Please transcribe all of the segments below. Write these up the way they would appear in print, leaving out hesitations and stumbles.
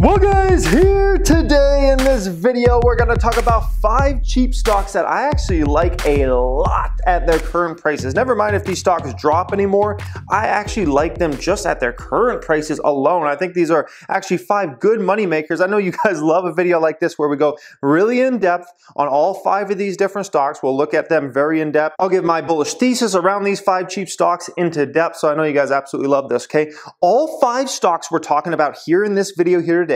Well guys, here today in this video we're going to talk about 5 cheap stocks that I actually like a lot at their current prices. Never mind if these stocks drop anymore, I actually like them just at their current prices alone. I think these are actually 5 good money makers. I know you guys love a video like this where we go really in depth on all 5 of these different stocks. We'll look at them very in depth. I'll give my bullish thesis around these 5 cheap stocks into depth, so I know you guys absolutely love this, okay? All 5 stocks we're talking about here in this video here today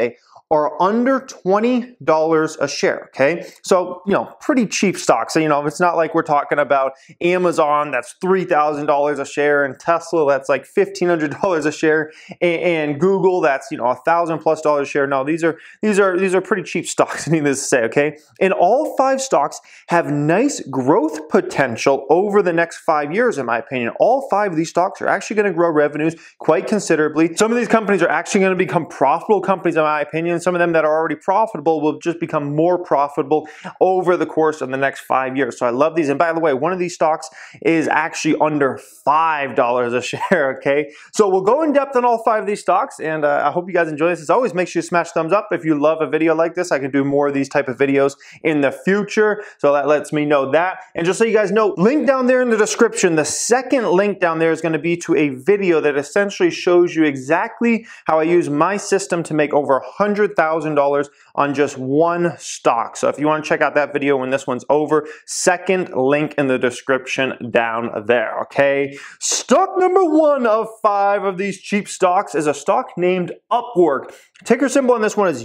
are under $20 a share, okay? So, pretty cheap stocks. So, it's not like we're talking about Amazon that's $3,000 a share and Tesla that's like $1,500 a share and Google that's, $1,000+ a share. No, these are pretty cheap stocks, needless to say, okay? And all 5 stocks have nice growth potential over the next 5 years, in my opinion. All 5 of these stocks are actually going to grow revenues quite considerably. Some of these companies are actually going to become profitable companies, in my opinion. Some of them that are already profitable will just become more profitable over the course of the next 5 years. So I love these. And by the way, one of these stocks is actually under $5 a share, okay? So we'll go in depth on all 5 of these stocks, and I hope you guys enjoy this. As always, make sure you smash thumbs up if you love a video like this. I can do more of these type of videos in the future, so that lets me know that. And just so you guys know, link down there in the description, the second link down there is going to be to a video that essentially shows you exactly how I use my system to make over $100,000 on just one stock. So if you want to check out that video when this one's over, second link in the description down there, okay? Stock number 1 of 5 of these cheap stocks is a stock named Upwork. Ticker symbol on this one is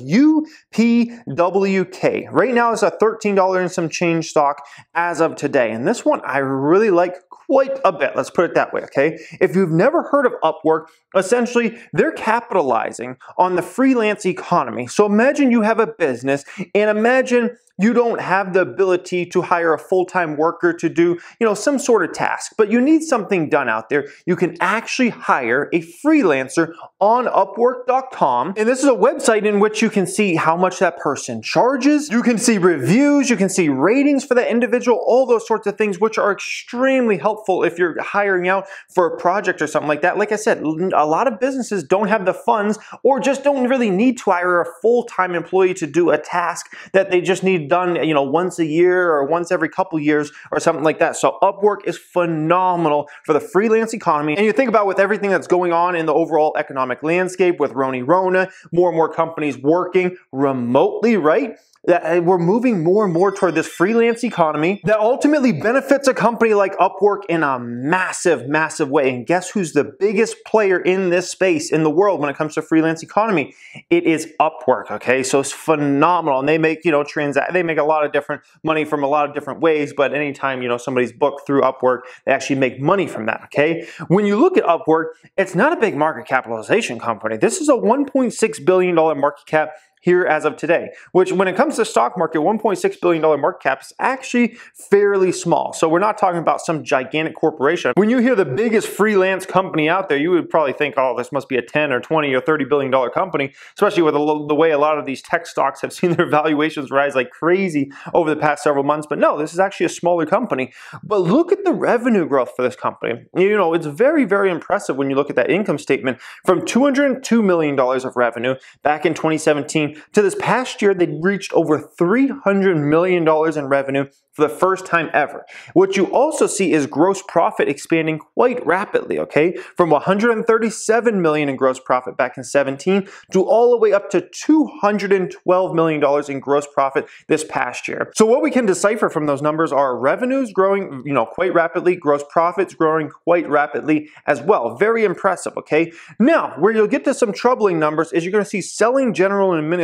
UPWK. Right now it's a $13 and some change stock as of today. And this one I really like quite a bit. Let's put it that way, okay? If you've never heard of Upwork, essentially they're capitalizing on the freelance economy. So imagine you have a business and imagine you don't have the ability to hire a full-time worker to do, some sort of task, but you need something done out there. You can actually hire a freelancer on Upwork.com. And this is a website in which you can see how much that person charges. You can see reviews, you can see ratings for that individual, all those sorts of things, which are extremely helpful if you're hiring out for a project or something like that. Like I said, a lot of businesses don't have the funds or just don't really need to hire a full-time employee to do a task that they just need done, once a year or once every couple years or something like that. So Upwork is phenomenal for the freelance economy. And you think about with everything that's going on in the overall economic landscape with Rona, more and more companies working remotely, right? That we're moving more and more toward this freelance economy that ultimately benefits a company like Upwork in a massive, massive way. And guess who's the biggest player in this space in the world when it comes to freelance economy? It is Upwork, okay? So it's phenomenal. And they make, they make a lot of different money from a lot of different ways, but anytime, somebody's booked through Upwork, they actually make money from that, okay? When you look at Upwork, it's not a big market capitalization company. This is a $1.6 billion market cap here as of today, which when it comes to the stock market, $1.6 billion market cap is actually fairly small. So we're not talking about some gigantic corporation. When you hear the biggest freelance company out there, you would probably think, oh, this must be a 10 or 20 or $30 billion company, especially with the way a lot of these tech stocks have seen their valuations rise like crazy over the past several months. But no, this is actually a smaller company. But look at the revenue growth for this company. It's very, very impressive when you look at that income statement from $202 million of revenue back in 2017 to this past year, they reached over $300 million in revenue for the first time ever. What you also see is gross profit expanding quite rapidly, okay? From $137 million in gross profit back in 17 to all the way up to $212 million in gross profit this past year. So what we can decipher from those numbers are revenues growing, quite rapidly, gross profits growing quite rapidly as well. Very impressive, okay? Now, where you'll get to some troubling numbers is you're going to see selling, general, and administrative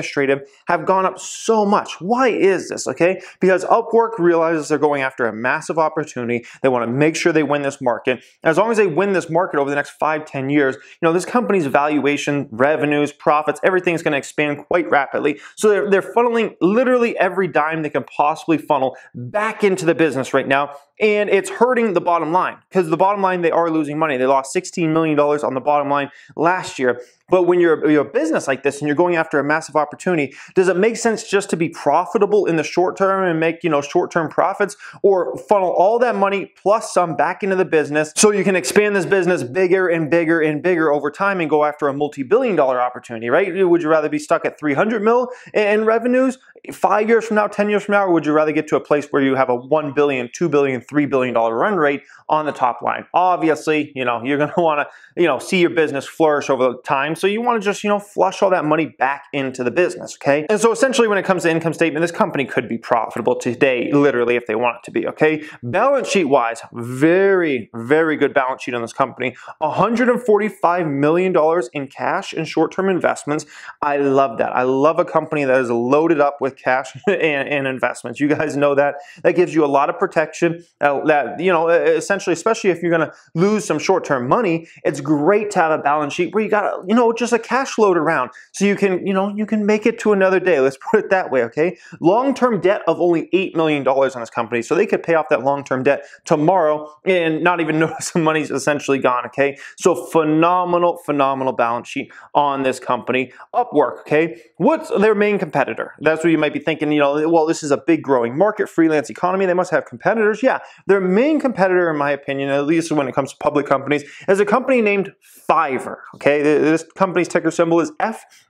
have gone up so much. Why is this, okay? Because Upwork realizes they're going after a massive opportunity. They want to make sure they win this market. And as long as they win this market over the next 5-10 years, this company's valuation, revenues, profits, everything is going to expand quite rapidly. So they're funneling literally every dime they can possibly funnel back into the business right now and it's hurting the bottom line, because the bottom line, they are losing money. They lost $16 million on the bottom line last year. But when you're a business like this and you're going after a massive opportunity, does it make sense just to be profitable in the short term and make, short-term profits, or funnel all that money plus some back into the business so you can expand this business bigger and bigger and bigger over time and go after a multi-billion-dollar opportunity, right? Would you rather be stuck at 300 mil in revenues 5 years from now, 10 years from now, or would you rather get to a place where you have a $1 billion, $2 billion, $3 billion run rate on the top line? Obviously, you're going to want to, see your business flourish over time. So you want to just, flush all that money back into the business, okay? And so essentially when it comes to income statement, this company could be profitable today, literally, if they want it to be, okay? Balance sheet wise, very, very good balance sheet on this company. $145 million in cash and short-term investments. I love that. I love a company that is loaded up with cash and investments. You guys know that. That gives you a lot of protection. Essentially, especially if you're going to lose some short-term money, it's great to have a balance sheet where you got, just a cash load around so you can make it to another day. Let's put it that way, okay? Long-term debt of only $8 million on this company, so they could pay off that long-term debt tomorrow and not even notice the money's essentially gone, okay? So phenomenal balance sheet on this company. Upwork, okay? What's their main competitor? That's what you might be thinking, well, this is a big growing market, freelance economy, they must have competitors. Yeah, their main competitor, in my opinion, at least when it comes to public companies, is a company named Fiverr, okay? This company's ticker symbol is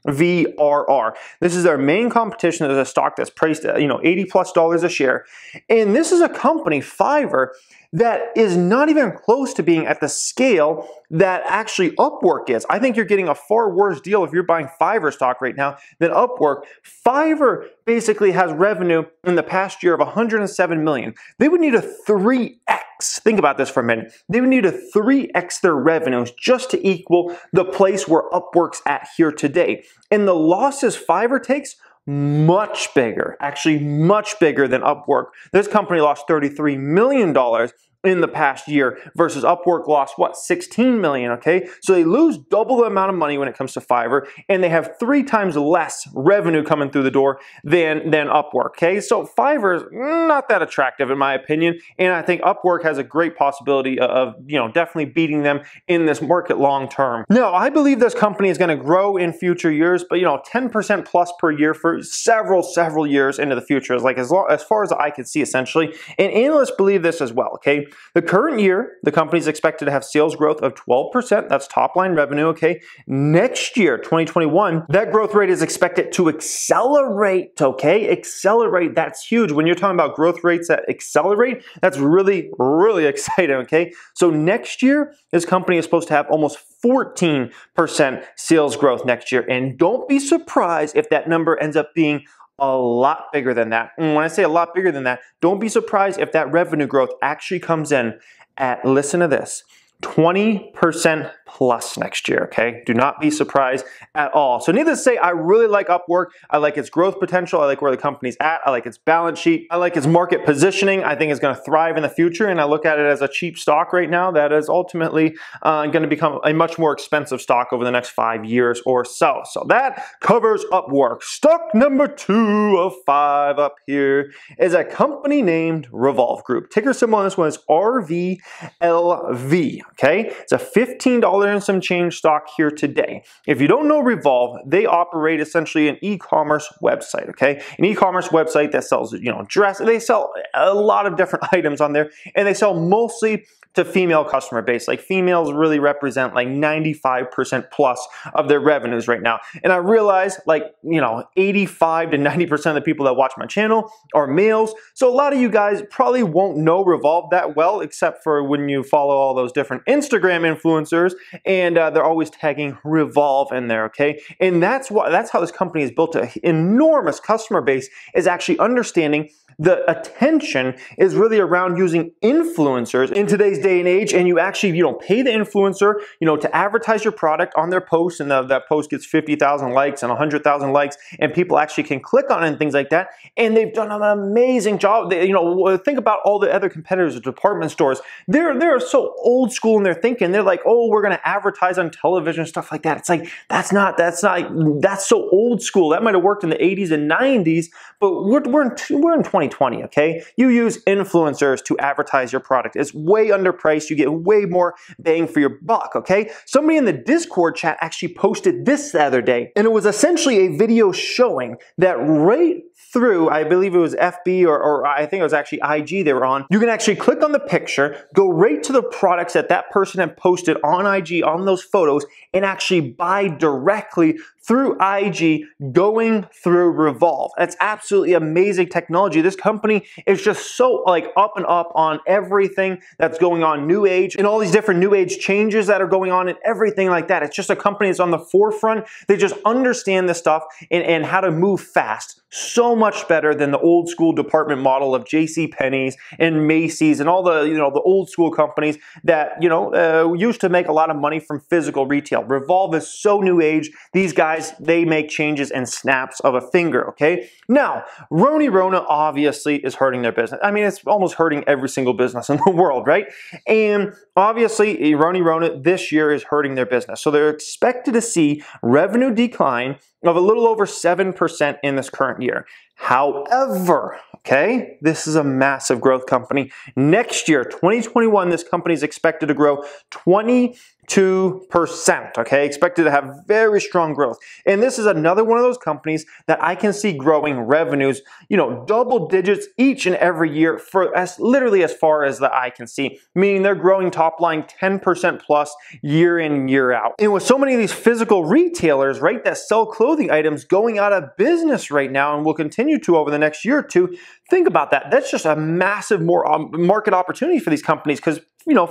FVRR. This is their main competition. There's a stock that's priced at, $80+ a share. And this is a company, Fiverr, that is not even close to being at the scale that actually Upwork is. I think you're getting a far worse deal if you're buying Fiverr stock right now than Upwork. Fiverr basically has revenue in the past year of $107 million. They would need a 3x. Think about this for a minute. They would need a 3x their revenues just to equal the place where Upwork's at here today. And the losses Fiverr takes, much bigger, actually much bigger than Upwork. This company lost $33 million in the past year versus Upwork lost, what, $16 million, okay? So they lose double the amount of money when it comes to Fiverr, and they have 3 times less revenue coming through the door than Upwork, okay? So Fiverr is not that attractive in my opinion, and I think Upwork has a great possibility of, definitely beating them in this market long term. Now, I believe this company is gonna grow in future years, but 10% plus per year for several years into the future is like as far as I can see essentially, and analysts believe this as well, okay? The current year, the company is expected to have sales growth of 12%. That's top line revenue, okay? Next year, 2021, that growth rate is expected to accelerate, okay? Accelerate, that's huge. When you're talking about growth rates that accelerate, that's really, really exciting, okay? So next year, this company is supposed to have almost 14% sales growth next year. And don't be surprised if that number ends up being a lot bigger than that. And when I say a lot bigger than that, don't be surprised if that revenue growth actually comes in at, listen to this, 20% plus next year, okay? Do not be surprised at all. So needless to say, I really like Upwork. I like its growth potential. I like where the company's at. I like its balance sheet. I like its market positioning. I think it's going to thrive in the future, and I look at it as a cheap stock right now that is ultimately going to become a much more expensive stock over the next 5 years or so. So that covers Upwork. Stock number 2 of 5 up here is a company named Revolve Group. Ticker symbol on this one is RVLV. Okay, it's a $15 and some change stock here today. If you don't know Revolve, they operate essentially an e-commerce website, okay? An e-commerce website that sells, dress. They sell a lot of different items on there, and they sell mostly to female customer base. Like females really represent like 95% plus of their revenues right now. And I realize 85 to 90% of the people that watch my channel are males. So a lot of you guys probably won't know Revolve that well, except for when you follow all those different Instagram influencers, and they're always tagging Revolve in there, okay? And that's how this company has built an enormous customer base, is actually understanding the attention is really around using influencers in today's today's day and age, and you actually, pay the influencer, to advertise your product on their post, and that post gets 50,000 likes and 100,000 likes, and people actually can click on it and things like that. And they've done an amazing job. Think about all the other competitors at department stores. They're so old school in their thinking. They're like, oh, we're going to advertise on television, stuff like that. It's like, that's so old school. That might have worked in the 80s and 90s, but we're in 2020, okay? You use influencers to advertise your product. It's way underpriced. You get way more bang for your buck, okay? Somebody in the Discord chat actually posted this the other day, and it was essentially a video showing that right through, I believe it was FB or I think it was actually IG they were on, you can actually click on the picture, go right to the products that person had posted on IG, on those photos, and actually buy directly through IG going through Revolve. That's absolutely amazing technology. This company is just so up and up on everything that's going on new age and all these different new age changes that are going on and everything like that. It's just a company that's on the forefront. They just understand this stuff and how to move fast. So much better than the old school department model of JCPenney's and Macy's and all the, the old school companies that, used to make a lot of money from physical retail. Revolve is so new age. These guys, they make changes in snaps of a finger, okay? Now, Rona obviously is hurting their business. I mean, it's almost hurting every single business in the world, right? And obviously, Rona this year is hurting their business. So they're expected to see revenue decline of a little over 7% in this current year. However, okay, this is a massive growth company. Next year, 2021, this company is expected to grow 22%, okay? Expected to have very strong growth. And this is another one of those companies that I can see growing revenues, double digits each and every year for literally as far as the eye can see, meaning they're growing top line 10% plus year in, year out. And with so many of these physical retailers, right, that sell clothing items going out of business right now and will continue to over the next year or two, think about that. That's just a massive market opportunity for these companies because,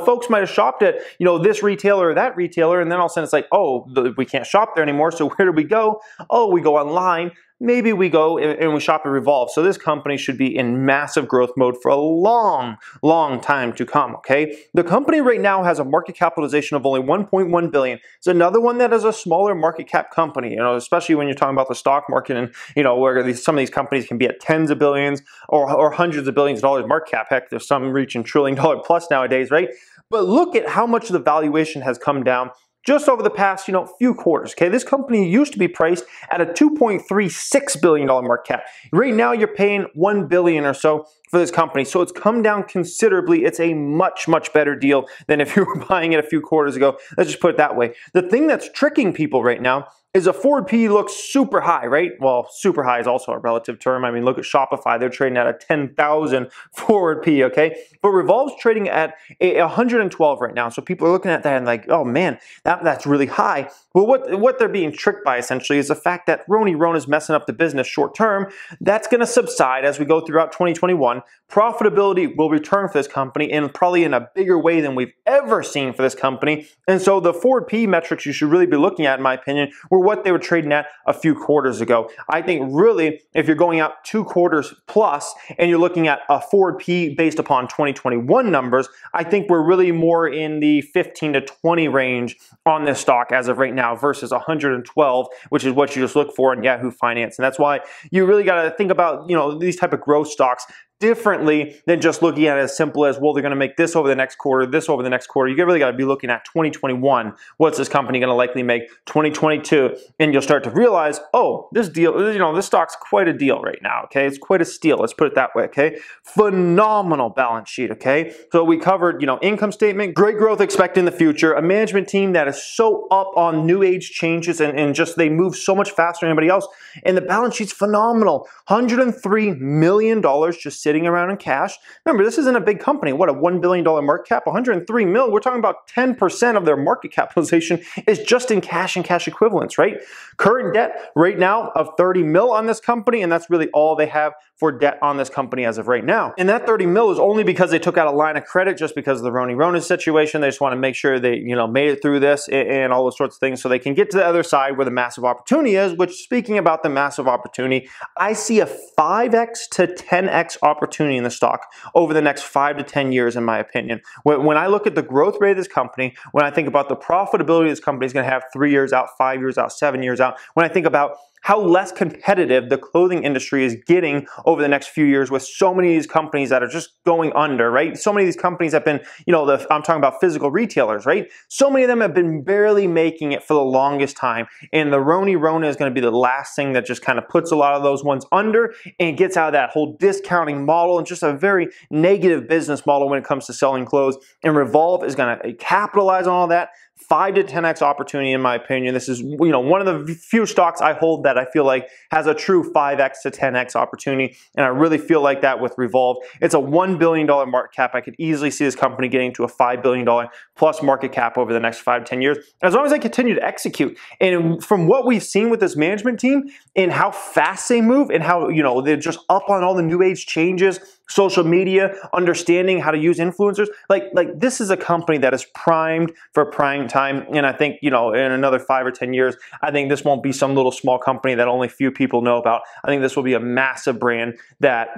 folks might have shopped at, this retailer or that retailer, and then all of a sudden it's like, oh, we can't shop there anymore, so where do we go? Oh, we go online. Maybe we go and we shop at Revolve. So this company should be in massive growth mode for a long, long time to come, okay? The company right now has a market capitalization of only $1.1 billion. It's another one that is a smaller market cap company, especially when you're talking about the stock market and, where some of these companies can be at tens of billions or hundreds of billions of dollars market cap. Heck, there's some reaching $1 trillion plus nowadays, right? But look at how much the valuation has come down just over the past, few quarters, okay? This company used to be priced at a $2.36 billion market cap. Right now, you're paying $1 billion or so for this company. So it's come down considerably. It's a much, much better deal than if you were buying it a few quarters ago. Let's just put it that way. The thing that's tricking people right now is a forward P looks super high, right? Well, super high is also a relative term. I mean, look at Shopify. They're trading at a 10,000 forward P, okay? But Revolve's trading at 112 right now. So people are looking at that and like, oh man, that's really high. Well, what they're being tricked by essentially is the fact that Rona's messing up the business short term. That's going to subside as we go throughout 2021. Profitability will return for this company and probably in a bigger way than we've ever seen for this company. And so the forward P metrics you should really be looking at, in my opinion, were what they were trading at a few quarters ago. I think really, if you're going out 2 quarters plus and you're looking at a forward P based upon 2021 numbers, I think we're really more in the 15 to 20 range on this stock as of right now versus 112, which is what you just look for in Yahoo Finance. And that's why you really got to think about, these type of growth stocks differently than just looking at it as simple as, well, they're going to make this over the next quarter, this over the next quarter. You really got to be looking at 2021. What's this company going to likely make 2022? And you'll start to realize, oh, this deal, this stock's quite a deal right now, okay? It's quite a steal. Let's put it that way, okay? Phenomenal balance sheet, okay? So we covered, income statement, great growth expected in the future, a management team that is so up on new age changes and just they move so much faster than anybody else. And the balance sheet's phenomenal. $103 million just sitting around in cash. Remember, this isn't a big company. What, a $1 billion market cap? 103 mil. We're talking about 10% of their market capitalization is just in cash and cash equivalents, right? Current debt right now of 30 mil on this company, and that's really all they have for debt on this company as of right now. And that 30 mil is only because they took out a line of credit just because of the Rona situation. They just want to make sure they, made it through this and all those sorts of things so they can get to the other side where the massive opportunity is, which, speaking about the massive opportunity, I see a 5x to 10x opportunity opportunity in the stock over the next 5 to 10 years, in my opinion. When I look at the growth rate of this company, when I think about the profitability this company is going to have 3 years out, 5 years out, 7 years out, when I think about how less competitive the clothing industry is getting over the next few years with so many of these companies that are just going under, right? So many of these companies have been, I'm talking about physical retailers, right? So many of them have been barely making it for the longest time. And the Rona is going to be the last thing that just kind of puts a lot of those ones under and gets out of that whole discounting model and just a very negative business model when it comes to selling clothes. And Revolve is going to capitalize on all that. 5 to 10x opportunity, in my opinion. This is, one of the few stocks I hold that I feel like has a true 5x to 10x opportunity, and I really feel like that with Revolve. It's a $1 billion market cap. I could easily see this company getting to a $5 billion plus market cap over the next 5 to 10 years, as long as they continue to execute. And from what we've seen with this management team and how fast they move and how, they're just up on all the new age changes, social media, understanding how to use influencers, like this is a company that is primed for prime time. And I think, in another 5 or 10 years, I think this won't be some little small company that only few people know about. I think this will be a massive brand that,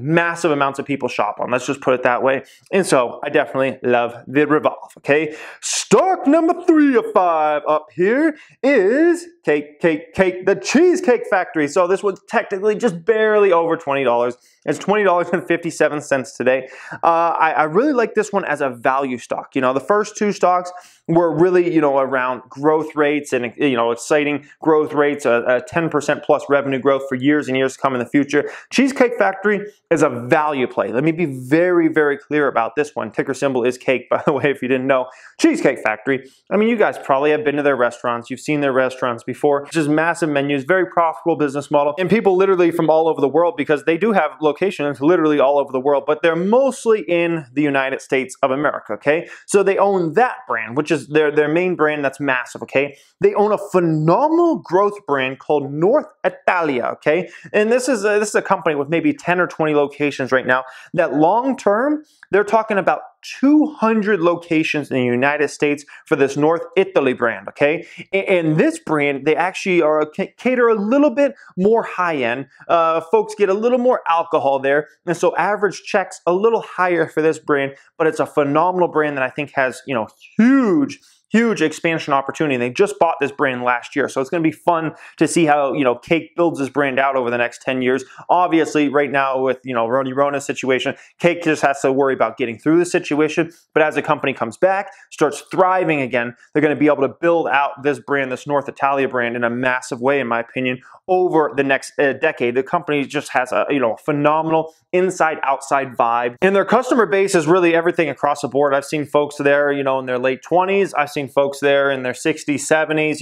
massive amounts of people shop on. Let's just put it that way. And so I definitely love the Revolve, okay? Stock number 3 of 5 up here is the Cheesecake Factory. So this one's technically just barely over $20. It's $20.57 today. I really like this one as a value stock. The first two stocks were really, around growth rates and, exciting growth rates, a 10% plus revenue growth for years and years to come in the future. Cheesecake Factory is a value play. Let me be very, very clear about this one. Ticker symbol is cake, by the way, if you didn't know. Cheesecake Factory, you guys probably have been to their restaurants. You've seen their restaurants before. It's just massive menus, very profitable business model, and people literally from all over the world, because they do have locations literally all over the world, but they're mostly in the United States of America, okay? So they own that brand, which is their main brand that's massive, okay? They own a phenomenal growth brand called North Italia, okay? And this is a company with maybe 10 or 20 locations right now that long term, they're talking about 200 locations in the United States for this North Italy brand, okay? And this brand, they actually cater a little bit more high-end. Folks get a little more alcohol there, and so average checks a little higher for this brand, but it's a phenomenal brand that I think has, huge expansion opportunity. They just bought this brand last year, so it's going to be fun to see how Cake builds this brand out over the next 10 years. Obviously, right now with Rona's situation, Cake just has to worry about getting through the situation. But as the company comes back, starts thriving again, they're going to be able to build out this brand, this North Italia brand, in a massive way, in my opinion, over the next decade. The company just has a phenomenal inside-outside vibe, and their customer base is really everything across the board. I've seen folks there, in their late 20s. I've seen folks there in their 60s, 70s.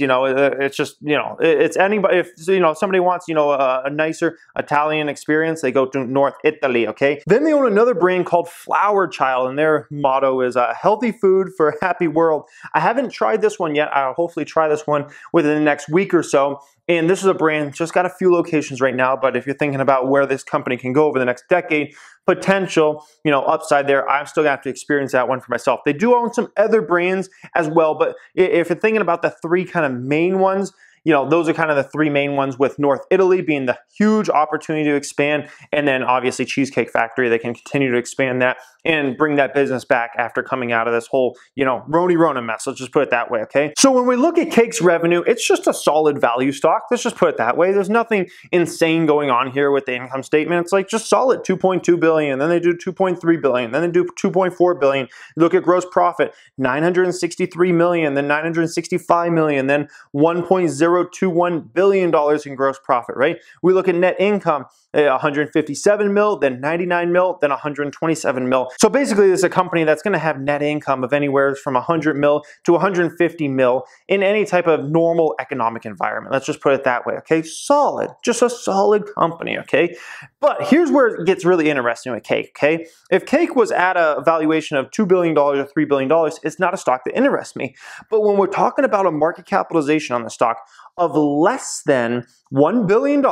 It's just, it's anybody. If somebody wants, a nicer Italian experience, they go to North Italy. Okay. Then they own another brand called Flower Child, and their motto is healthy food for a happy world. I haven't tried this one yet. I'll hopefully try this one within the next week or so. And this is a brand, just got a few locations right now, but if you're thinking about where this company can go over the next decade, potential, upside there, I'm still gonna have to experience that one for myself. They do own some other brands as well, but if you're thinking about the 3 kind of main ones, those are kind of the 3 main ones, with North Italy being the huge opportunity to expand, and then obviously Cheesecake Factory, they can continue to expand that and bring that business back after coming out of this whole, Rona mess. Let's just put it that way, okay? So when we look at Cake's revenue, it's just a solid value stock. Let's just put it that way. There's nothing insane going on here with the income statement. It's like just solid, 2.2 billion, then they do 2.3 billion, then they do 2.4 billion. Look at gross profit, 963 million, then 965 million, then 1.021 billion dollars in gross profit, right? We look at net income, 157 mil, then 99 mil, then 127 mil. So basically, this is a company that's going to have net income of anywhere from 100 mil to 150 mil in any type of normal economic environment. Let's just put it that way, okay? Solid, just a solid company, okay? But here's where it gets really interesting with Cake, okay? If Cake was at a valuation of $2 billion or $3 billion, it's not a stock that interests me. But when we're talking about a market capitalization on the stock of less than $1 billion,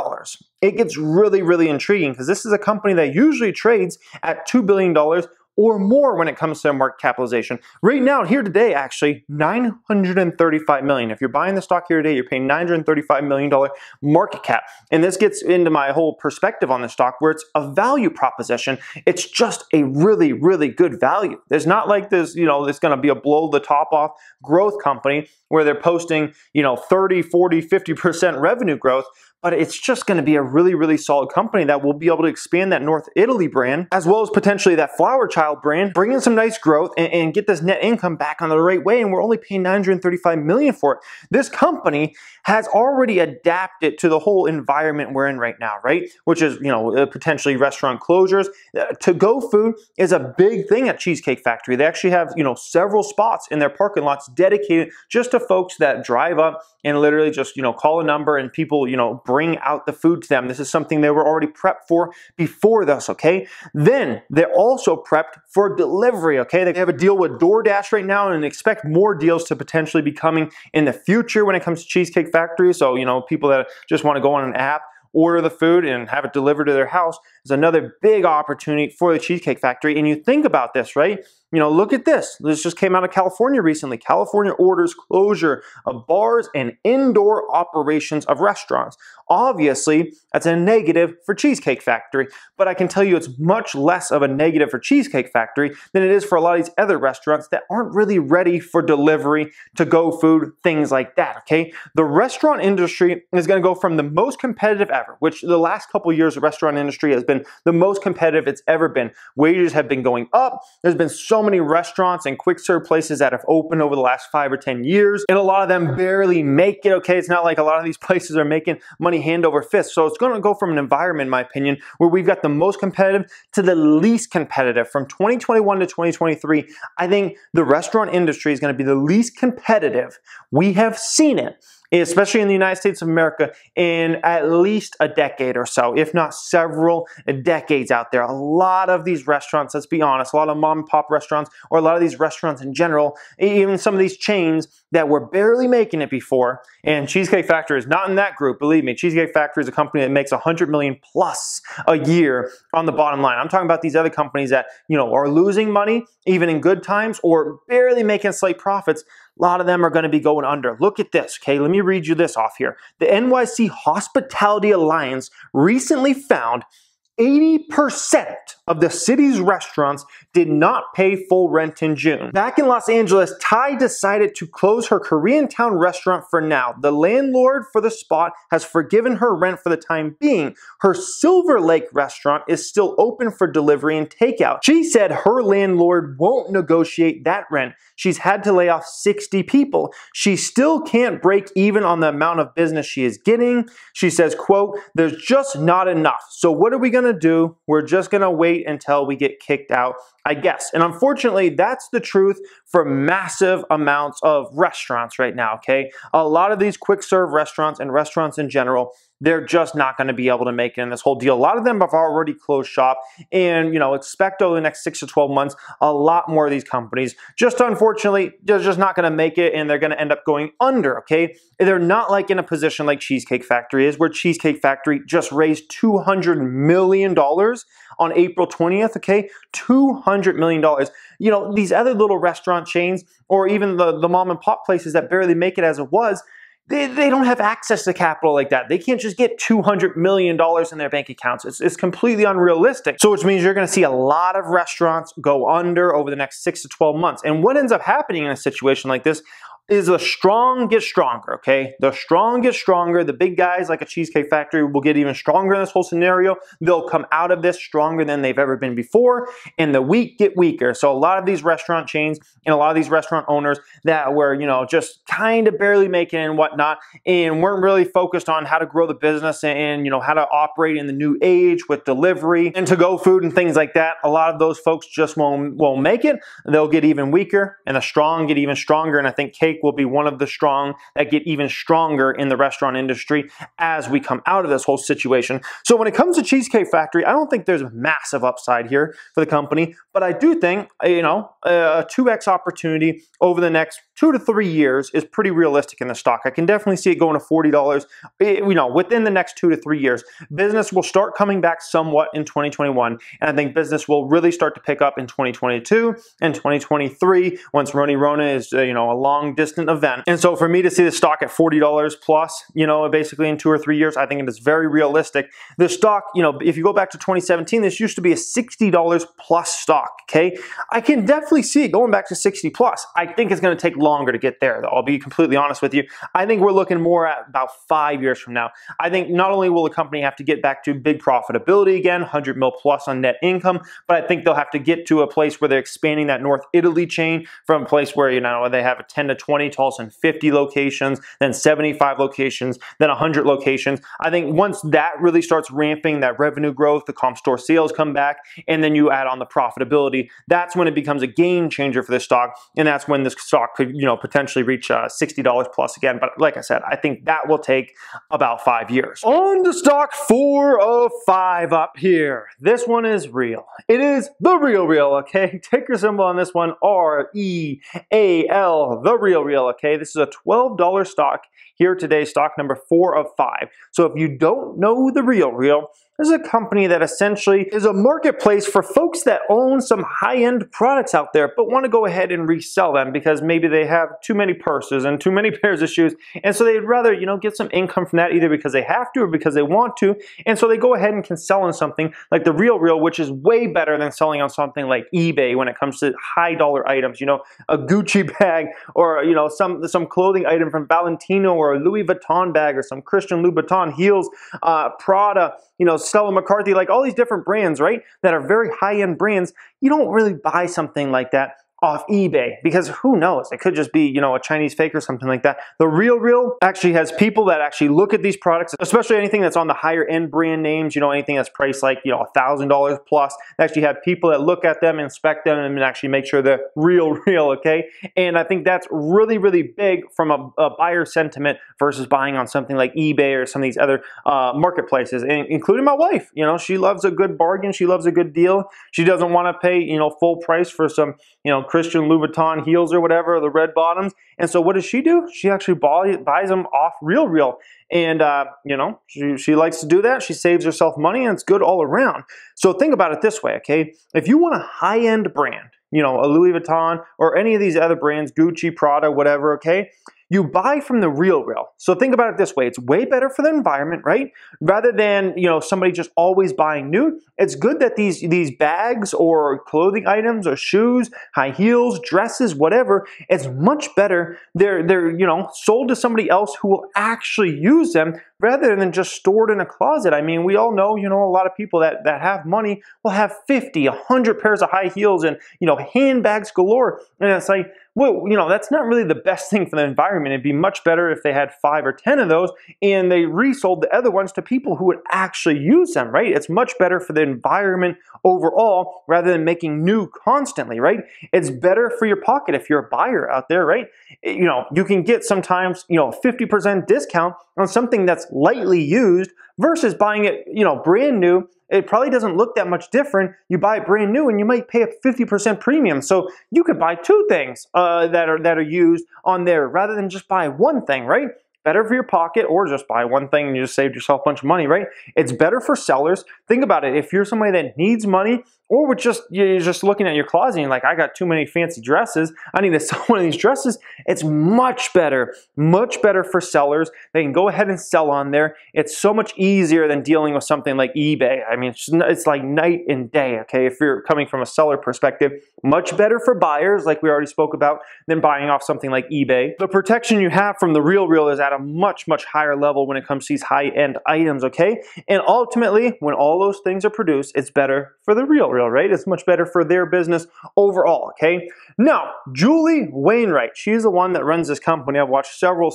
it gets really, really intriguing, because this is a company that usually trades at $2 billion or more when it comes to their market capitalization. Right now, here today, actually, $935 million. If you're buying the stock here today, you're paying $935 million market cap. And this gets into my whole perspective on the stock, where it's a value proposition. It's just a really, really good value. There's not like this, it's going to be a blow the top off growth company where they're posting, 30, 40, 50% revenue growth. But it's just going to be a really, really solid company that will be able to expand that North Italy brand, as well as potentially that Flower Child brand, bring in some nice growth and get this net income back on the right way. And we're only paying $935 million for it. This company has already adapted to the whole environment we're in right now, right? Which is, potentially restaurant closures. To-go food is a big thing at Cheesecake Factory. They actually have, several spots in their parking lots dedicated just to folks that drive up and literally just, call a number and people, bring out the food to them. This is something they were already prepped for before this, okay? Then they're also prepped for delivery, okay? They have a deal with DoorDash right now and expect more deals to potentially be coming in the future when it comes to Cheesecake Factory. So, people that just want to go on an app, order the food and have it delivered to their house is another big opportunity for the Cheesecake Factory. And you think about this, right? Look at this. This just came out of California recently. California orders closure of bars and indoor operations of restaurants. Obviously, that's a negative for Cheesecake Factory, but I can tell you it's much less of a negative for Cheesecake Factory than it is for a lot of these other restaurants that aren't really ready for delivery, to-go food, things like that, okay? The restaurant industry is going to go from the most competitive ever, which the last couple of years the restaurant industry has been the most competitive it's ever been. Wages have been going up. There's been so many restaurants and quick serve places that have opened over the last 5 or 10 years, and a lot of them barely make it, okay? It's not like a lot of these places are making money hand over fist. So it's going to go from an environment, in my opinion, where we've got the most competitive to the least competitive. From 2021 to 2023, I think the restaurant industry is going to be the least competitive. We have seen it, especially in the United States of America, in at least a decade or so, if not several decades out there. A lot of these restaurants, let's be honest, a lot of mom and pop restaurants, or a lot of these restaurants in general, even some of these chains that were barely making it before, and Cheesecake Factory is not in that group, believe me. Cheesecake Factory is a company that makes $100 million plus a year on the bottom line. I'm talking about these other companies that, are losing money, even in good times, or barely making slight profits. A lot of them are going to be going under. Look at this, okay? Let me read you this off here. The NYC Hospitality Alliance recently found 80% of the city's restaurants did not pay full rent in June. Back in Los Angeles, Ty decided to close her Koreatown restaurant for now. The landlord for the spot has forgiven her rent for the time being. Her Silver Lake restaurant is still open for delivery and takeout. She said her landlord won't negotiate that rent. She's had to lay off 60 people. She still can't break even on the amount of business she is getting. She says, quote, "There's just not enough. So what are we going to do? We're just going to wait until we get kicked out, I guess." And unfortunately, that's the truth for massive amounts of restaurants right now, okay? A lot of these quick serve restaurants and restaurants in general, they're just not going to be able to make it in this whole deal. A lot of them have already closed shop, and expect over the next 6 to 12 months, a lot more of these companies, just unfortunately, they're just not going to make it, and they're going to end up going under, okay? They're not like in a position like Cheesecake Factory is, where Cheesecake Factory just raised $200 million on April 20th, okay? $200 million. These other little restaurant chains, or even the mom and pop places that barely make it as it was, they don't have access to capital like that. They can't just get $200 million in their bank accounts. It's completely unrealistic. So which means you're going to see a lot of restaurants go under over the next 6 to 12 months. And what ends up happening in a situation like this is the strong get stronger, okay? The strong get stronger. The big guys like a Cheesecake Factory will get even stronger in this whole scenario. They'll come out of this stronger than they've ever been before, and the weak get weaker. So a lot of these restaurant chains and a lot of these restaurant owners that were, just kind of barely making it and whatnot, and weren't really focused on how to grow the business and, how to operate in the new age with delivery and to-go food and things like that, a lot of those folks just won't make it. They'll get even weaker, and the strong get even stronger, and I think Cake Cheesecake will be one of the strong that get even stronger in the restaurant industry as we come out of this whole situation. So when it comes to Cheesecake Factory, I don't think there's massive upside here for the company, but I do think, a 2x opportunity over the next 2 to 3 years is pretty realistic in the stock. I can definitely see it going to $40, within the next 2 to 3 years. Business will start coming back somewhat in 2021, and I think business will really start to pick up in 2022 and 2023 once Rona is, a long distant event. And so for me to see the stock at $40 plus, basically in 2 or 3 years, I think it is very realistic. The stock, if you go back to 2017, this used to be a $60 plus stock, okay? I can definitely see it going back to 60 plus. I think it's going to take longer to get there, though. I'll be completely honest with you. I think we're looking more at about 5 years from now. I think not only will the company have to get back to big profitability again, 100 mil plus on net income, but I think they'll have to get to a place where they're expanding that North Italy chain from a place where, they have a 10 to 20 to all of a sudden 50 locations, then 75 locations, then 100 locations. I think once that really starts ramping, that revenue growth, the comp store sales come back, and then you add on the profitability, that's when it becomes a game changer for the stock, and that's when this stock could, potentially reach $60 plus again. But like I said, I think that will take about 5 years. On to stock 4 of 5 up here. This one is real. It is the real, okay? Ticker symbol on this one, REAL, the real, okay? This is a $12 stock here today, stock number 4 of 5. So if you don't know the real, this is a company that essentially is a marketplace for folks that own some high-end products out there but want to go ahead and resell them because maybe they have too many purses and too many pairs of shoes, and so they'd rather, get some income from that either because they have to or because they want to, and so they go ahead and can sell on something like the real, which is way better than selling on something like eBay when it comes to high-dollar items, a Gucci bag or, some clothing item from Valentino or a Louis Vuitton bag or some Christian Louboutin heels, Prada, Stella McCarthy, like all these different brands, right, that are very high-end brands. You don't really buy something like that off eBay because who knows, it could just be a Chinese fake or something like that. The real actually has people that actually look at these products, especially anything that's on the higher end brand names, anything that's priced like $1,000 plus. They actually have people that look at them, inspect them, and actually make sure they're real, okay? And I think that's really big from a buyer sentiment versus buying on something like eBay or some of these other marketplaces, including my wife. She loves a good bargain, she loves a good deal. She doesn't want to pay full price for some Christian Louboutin heels or whatever, the red bottoms. And so what does she do? She actually buys them off real. And, she likes to do that. She saves herself money, and it's good all around. So think about it this way, okay? If you want a high-end brand, a Louis Vuitton or any of these other brands, Gucci, Prada, whatever, okay? You buy from the real. So think about it this way. It's way better for the environment, right? Rather than, somebody just always buying new. It's good that these bags or clothing items or shoes, high heels, dresses, whatever, it's much better. They're sold to somebody else who will actually use them rather than just stored in a closet. I mean, we all know, a lot of people that have money will have 50, 100 pairs of high heels and, handbags galore. And it's like, well, that's not really the best thing for the environment. It'd be much better if they had 5 or 10 of those and they resold the other ones to people who would actually use them, right? It's much better for the environment overall rather than making new constantly, right? It's better for your pocket if you're a buyer out there, right? You can get sometimes, 50% discount on something that's lightly used versus buying it, brand new. It probably doesn't look that much different. You buy it brand new and you might pay a 50% premium. So you could buy 2 things that are used on there rather than just buy one thing, right? Better for your pocket, or just buy one thing and you just saved yourself a bunch of money, right? It's better for sellers. Think about it. If you're somebody that needs money, or you're just looking at your closet and you're like, I got too many fancy dresses, I need to sell one of these dresses, it's much better for sellers. They can go ahead and sell on there. It's so much easier than dealing with something like eBay. I mean, it's like night and day, okay? If you're coming from a seller perspective, much better for buyers, like we already spoke about, than buying off something like eBay. The protection you have from the real is at a much, much higher level when it comes to these high-end items, okay? And ultimately, when all those things are produced, it's better for the real, right? It's much better for their business overall, okay? Now, Julie Wainwright, she's the one that runs this company. I've watched several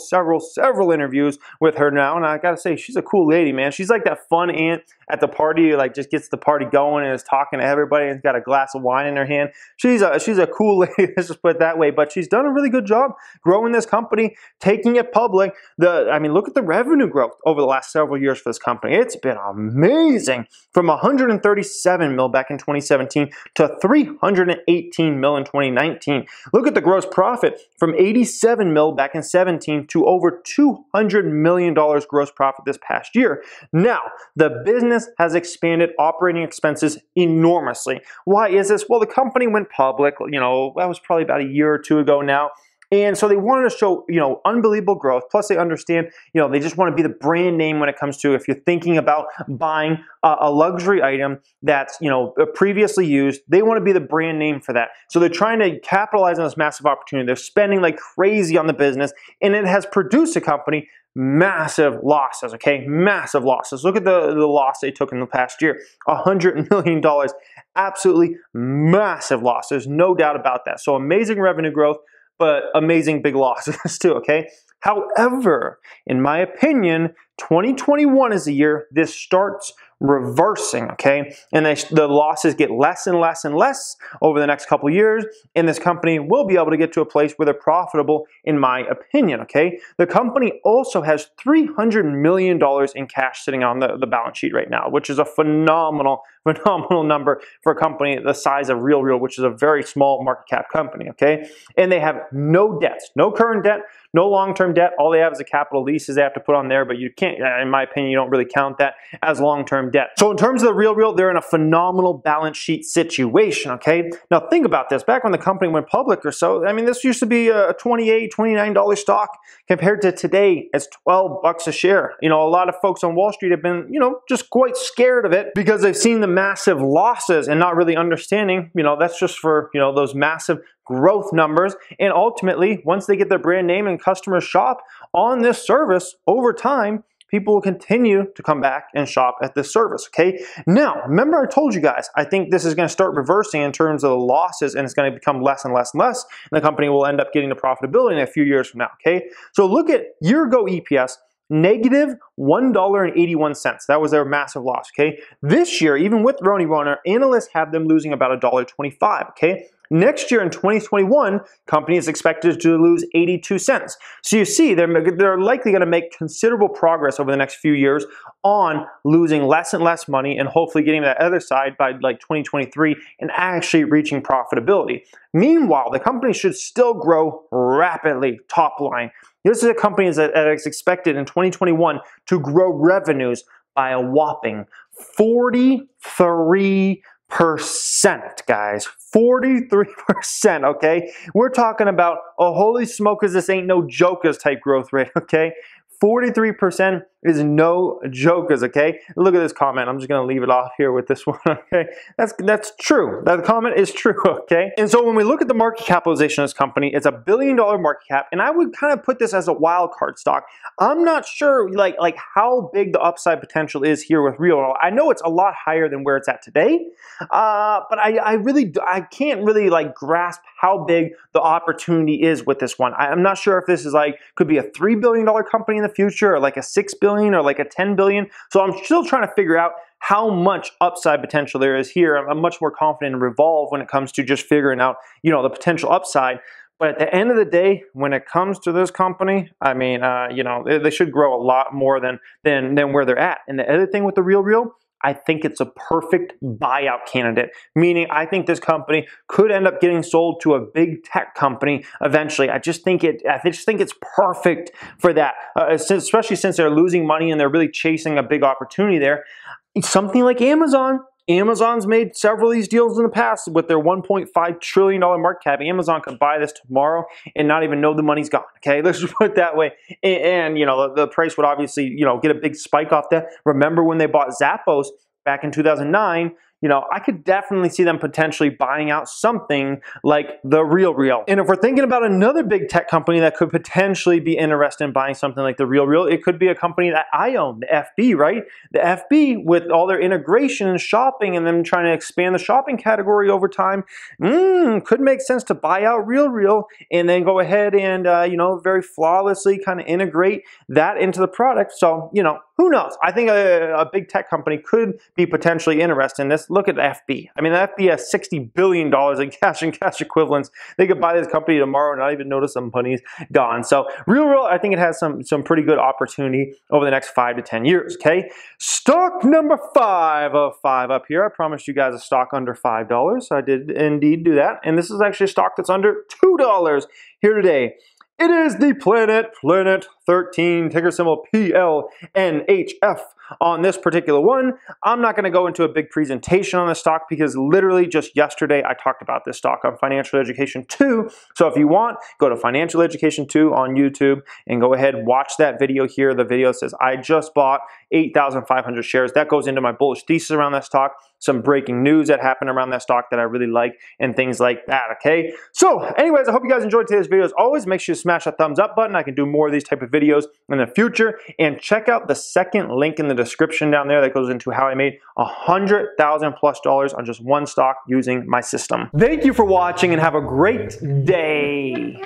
interviews with her now, and I gotta say, she's a cool lady, man. She's like that fun aunt at the party, like just gets the party going and is talking to everybody and has got a glass of wine in her hand. She's a cool lady, let's just put it that way, but she's done a really good job growing this company, taking it public. Look at the revenue growth over the last several years for this company. It's been amazing. From 137 mil back in 2017 to 318 mil in 2019. Look at the gross profit from 87 mil back in 17 to over $200 million gross profit this past year. Now, the business has expanded operating expenses enormously. Why is this? Well, the company went public, that was probably about a year or two ago now. And so they wanted to show, unbelievable growth. Plus they understand, they just want to be the brand name when it comes to if you're thinking about buying a luxury item that's, previously used, they want to be the brand name for that. So they're trying to capitalize on this massive opportunity. They're spending like crazy on the business, and it has produced a company massive losses, okay? Massive losses. Look at the loss they took in the past year. $100 million. Absolutely massive losses. No doubt about that. So amazing revenue growth, but amazing big losses too, okay? However, in my opinion, 2021 is the year this starts reversing, okay? And the losses get less and less and less over the next couple of years, and this company will be able to get to a place where they're profitable, in my opinion, okay? The company also has $300 million in cash sitting on the balance sheet right now, which is a phenomenal number for a company the size of RealReal, which is a very small market cap company, okay? And they have no debts, no current debt, no long-term debt. All they have is a capital leases they have to put on there, but you can't, in my opinion, you don't really count that as long-term debt. So in terms of the RealReal, they're in a phenomenal balance sheet situation, okay? Now think about this. Back when the company went public or so, this used to be a $28, $29 stock compared to today, it's 12 bucks a share. A lot of folks on Wall Street have been, just quite scared of it because they've seen the massive losses and not really understanding, that's just for, those massive growth numbers. And ultimately, once they get their brand name and customers shop on this service over time, people will continue to come back and shop at this service, okay? Now, remember I told you guys, I think this is going to start reversing in terms of the losses, and it's going to become less and less and less, and the company will end up getting to profitability in a few years from now, okay? So look at year ago EPS, negative $1.81. That was their massive loss, okay? This year, even with Roni Roner, analysts have them losing about $1.25, okay? Next year in 2021, company is expected to lose 82 cents. So you see, they're likely going to make considerable progress over the next few years on losing less and less money and hopefully getting to that other side by like 2023 and actually reaching profitability. Meanwhile, the company should still grow rapidly top line. This is a company that is expected in 2021 to grow revenues by a whopping 43%, guys. 43%, okay? We're talking about, oh, holy smokers, this ain't no jokers type growth rate, okay? 43% is no jokers, okay? Look at this comment. I'm just going to leave it off here with this one, okay? That's true. That comment is true, okay? And so when we look at the market capitalization of this company, it's $1 billion market cap, and I would kind of put this as a wild card stock. I'm not sure like how big the upside potential is here with RealReal. I know it's a lot higher than where it's at today, but I can't really like grasp how big the opportunity is with this one. I'm not sure if this is could be a $3 billion company in the future, or like a $6 billion, or like a $10 billion. So I'm still trying to figure out how much upside potential there is here. I'm much more confident in Revolve when it comes to just figuring out, the potential upside. But at the end of the day, when it comes to this company, they should grow a lot more than where they're at. And the other thing with the RealReal, I think it's a perfect buyout candidate, meaning I think this company could end up getting sold to a big tech company eventually. I just think it's perfect for that, especially since they're losing money and they're really chasing a big opportunity there. Something like Amazon. Amazon's made several of these deals in the past with their $1.5 trillion market cap. Amazon could buy this tomorrow and not even know the money's gone, okay? Let's just put it that way. And the price would obviously, get a big spike off that. Remember when they bought Zappos back in 2009, you know, I could definitely see them potentially buying out something like the RealReal. And if we're thinking about another big tech company that could potentially be interested in buying something like the RealReal, it could be a company that I own, the FB, right? The FB, with all their integration and shopping and them trying to expand the shopping category over time, could make sense to buy out RealReal and then go ahead and, you know, very flawlessly kind of integrate that into the product. So, you know, who knows? I think a big tech company could be potentially interested in this. Look at the FB. I mean, the FB has $60 billion in cash and cash equivalents. They could buy this company tomorrow and not even notice some money's gone. So RealReal, I think it has some pretty good opportunity over the next 5 to 10 years, okay? Stock number 5 of 5 up here. I promised you guys a stock under $5. So I did indeed do that. And this is actually a stock that's under $2 here today. It is the Planet 13, ticker symbol PLNHF on this particular one. I'm not going to go into a big presentation on this stock because literally just yesterday I talked about this stock on Financial Education 2. So if you want, go to Financial Education 2 on YouTube and go ahead and watch that video here. The video says I just bought 8,500 shares. That goes into my bullish thesis around that stock, some breaking news that happened around that stock that I really like, and things like that, okay? So anyways, I hope you guys enjoyed today's video. As always, make sure you smash that thumbs up button. I can do more of these type of videos in the future. And check out the second link in the description down there that goes into how I made $100,000+ on just one stock using my system. Thank you for watching and have a great day.